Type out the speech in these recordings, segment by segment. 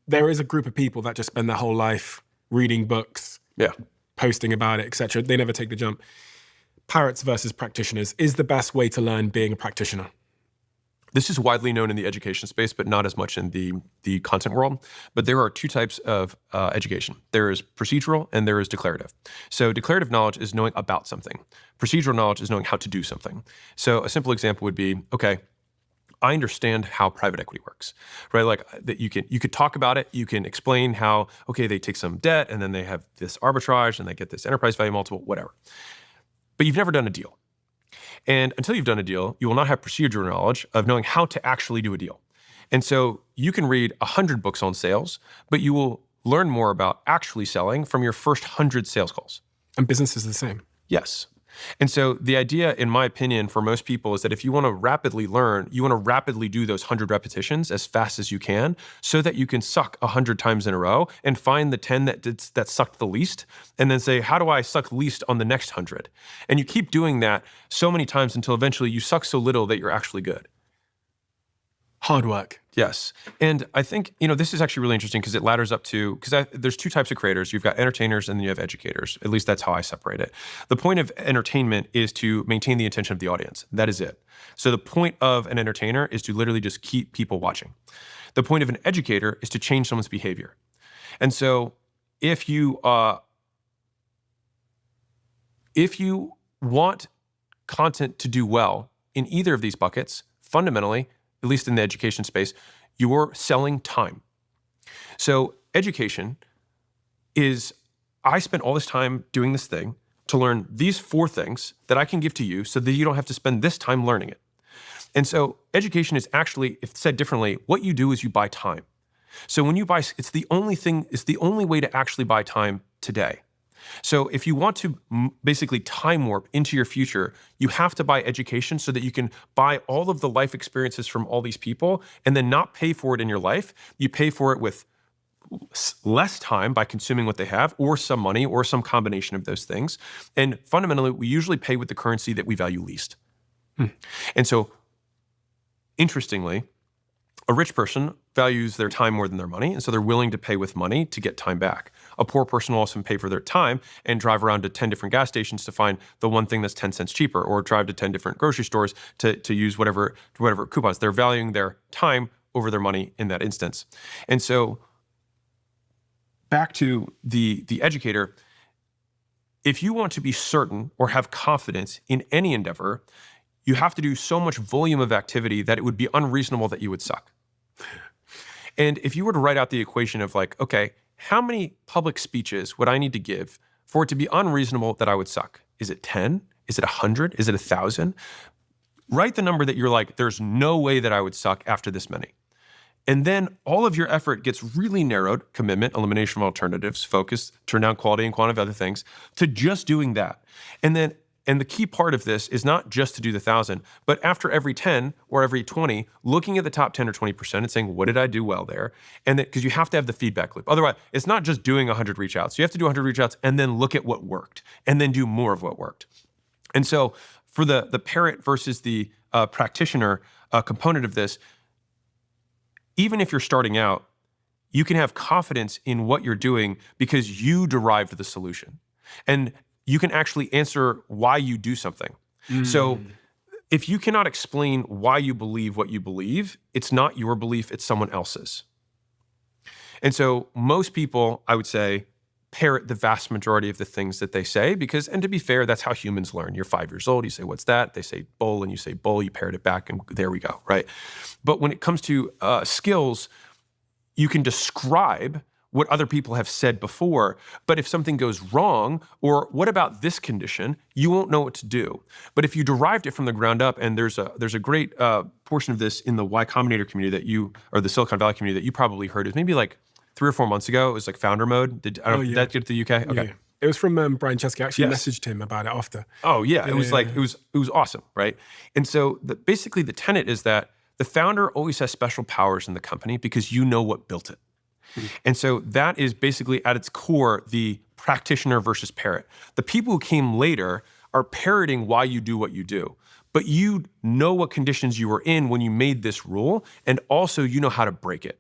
there is a group of people that just spend their whole life reading books, posting about it, etc. They never take the jump. Parrots versus practitioners is the best way to learn being a practitioner. This is widely known in the education space, but not as much in the content world. But there are two types of education. There is procedural and there is declarative. So declarative knowledge is knowing about something. Procedural knowledge is knowing how to do something. So a simple example would be, okay, I understand how private equity works, right? Like that you could talk about it. You can explain how, okay, they take some debt and then they have this arbitrage and they get this enterprise value multiple, whatever. But you've never done a deal. And until you've done a deal, you will not have procedural knowledge of knowing how to actually do a deal. And so you can read 100 books on sales, but you will learn more about actually selling from your first 100 sales calls. And business is the same. Yes. And so the idea, in my opinion, for most people is that if you want to rapidly learn, you want to rapidly do those 100 repetitions as fast as you can so that you can suck 100 times in a row and find the 10 that sucked the least and then say, how do I suck least on the next 100? And you keep doing that so many times until eventually you suck so little that you're actually good. Hard work. Yes. And I think, this is actually really interesting because it ladders up to, because there's two types of creators. You've got entertainers and then you have educators. At least that's how I separate it. The point of entertainment is to maintain the attention of the audience. That is it. So the point of an entertainer is to literally just keep people watching. The point of an educator is to change someone's behavior. And so if you want content to do well in either of these buckets, fundamentally, at least in the education space, you're selling time. So education is, I spent all this time doing this thing to learn these 4 things that I can give to you so that you don't have to spend this time learning it. And so education is actually, if said differently, what you do is you buy time. So when you buy, it's the only way to actually buy time today. So if you want to basically time warp into your future, you have to buy education so that you can buy all of the life experiences from all these people and then not pay for it in your life. You pay for it with less time by consuming what they have or some money or some combination of those things. And fundamentally, we usually pay with the currency that we value least. And so, interestingly, a rich person values their time more than their money, and so they're willing to pay with money to get time back. A poor person will also pay for their time and drive around to 10 different gas stations to find the one thing that's 10 cents cheaper, or drive to 10 different grocery stores to use whatever coupons. They're valuing their time over their money in that instance. And so back to the educator, if you want to be certain or have confidence in any endeavor, you have to do so much volume of activity that it would be unreasonable that you would suck. And if you were to write out the equation of like, okay, how many public speeches would I need to give for it to be unreasonable that I would suck? Is it 10? Is it 100? Is it 1,000? Write the number that you're like, there's no way that I would suck after this many. And then all of your effort gets really narrowed, commitment, elimination of alternatives, focus, turn down quality and quantity of other things, to just doing that. And the key part of this is not just to do the 1,000, but after every 10 or every 20, looking at the top 10 or 20% and saying, what did I do well there? And because you have to have the feedback loop. Otherwise, it's not just doing 100 reach outs. You have to do 100 reach outs and then look at what worked and then do more of what worked. And so for the parrot versus the practitioner component of this, even if you're starting out, you can have confidence in what you're doing because you derived the solution. And you can actually answer why you do something. So if you cannot explain why you believe what you believe, it's not your belief, it's someone else's. And so most people, I would say, parrot the vast majority of the things that they say because, and to be fair, that's how humans learn. You're 5 years old, you say, what's that? They say bull, and you say bull, you parrot it back, and there we go, right? But when it comes to skills, you can describe what other people have said before, but if something goes wrong, or what about this condition, you won't know what to do. But if you derived it from the ground up, and there's a great portion of this in the Y Combinator community or the Silicon Valley community that you probably heard, is maybe like 3 or 4 months ago. It was like founder mode. Did that get to the UK? Okay. Yeah. It was from Brian Chesky. I actually messaged him about it after. Oh yeah, it was it was awesome, right? And so basically the tenet is that the founder always has special powers in the company because you know what built it. And so that is basically at its core the practitioner versus parrot. The people who came later are parroting why you do what you do, but you know what conditions you were in when you made this rule, and also you know how to break it.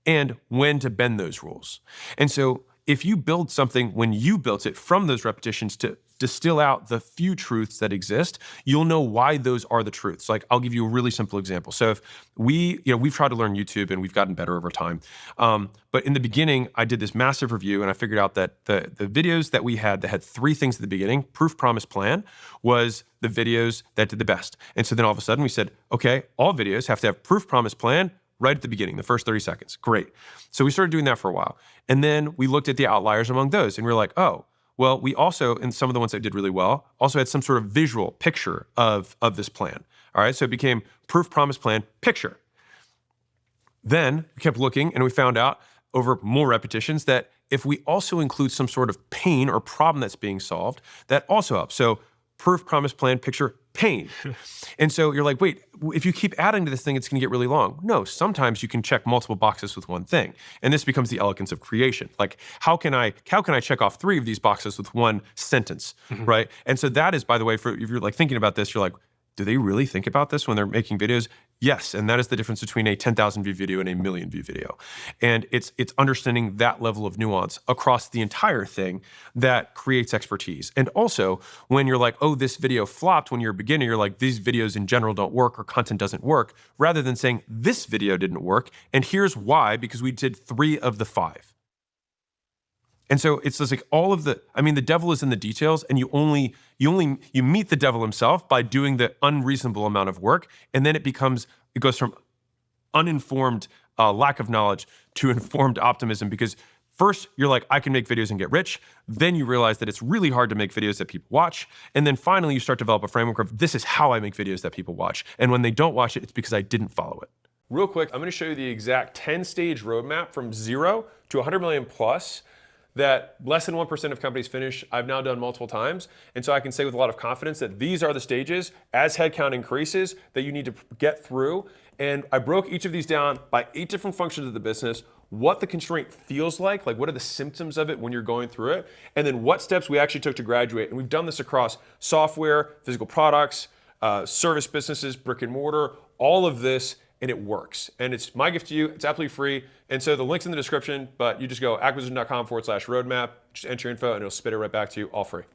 and when to bend those rules. And so if you build something when you built it from those repetitions to distill out the few truths that exist, you'll know why those are the truths. Like, I'll give you a really simple example. So if we've tried to learn YouTube and we've gotten better over time. But in the beginning, I did this massive review and I figured out that the videos that we had that had 3 things at the beginning, proof, promise, plan, was the videos that did the best. And so then all of a sudden we said, okay, all videos have to have proof, promise, plan right at the beginning, the first 30 seconds. Great. So we started doing that for a while. And then we looked at the outliers among those and we were like, oh, well, we also, in some of the ones that did really well, also had some sort of visual picture of this plan. All right, so it became proof, promise, plan, picture. Then we kept looking and we found out over more repetitions that if we also include some sort of pain or problem that's being solved, that also helps. So proof, promise, plan, picture, pain. And so you're like, wait, if you keep adding to this thing, it's going to get really long. No, sometimes you can check multiple boxes with one thing. And this becomes the elegance of creation. Like, how can I check off 3 of these boxes with one sentence, right? And so that is, by the way, if you're like thinking about this, you're like, do they really think about this when they're making videos? Yes, and that is the difference between a 10,000 view video and a million view video. And it's understanding that level of nuance across the entire thing that creates expertise. And also, when you're like, oh, this video flopped, when you're a beginner, you're like, these videos in general don't work or content doesn't work, rather than saying, this video didn't work, and here's why, because we did 3 of the 5. And so it's just like the devil is in the details, and you meet the devil himself by doing the unreasonable amount of work, and then it goes from uninformed lack of knowledge to informed optimism, because first you're like, I can make videos and get rich. Then you realize that it's really hard to make videos that people watch. And then finally you start to develop a framework of, this is how I make videos that people watch. And when they don't watch it, it's because I didn't follow it. Real quick, I'm gonna show you the exact 10-stage roadmap from 0 to 100 million plus that less than 1% of companies finish. I've now done multiple times. And so I can say with a lot of confidence that these are the stages as headcount increases that you need to get through. And I broke each of these down by 8 different functions of the business, what the constraint feels like what are the symptoms of it when you're going through it, and then what steps we actually took to graduate. And we've done this across software, physical products, service businesses, brick and mortar, all of this, and it works. And it's my gift to you. It's absolutely free. And so the link's in the description, but you just go acquisition.com/roadmap, just enter your info and it'll spit it right back to you, all free.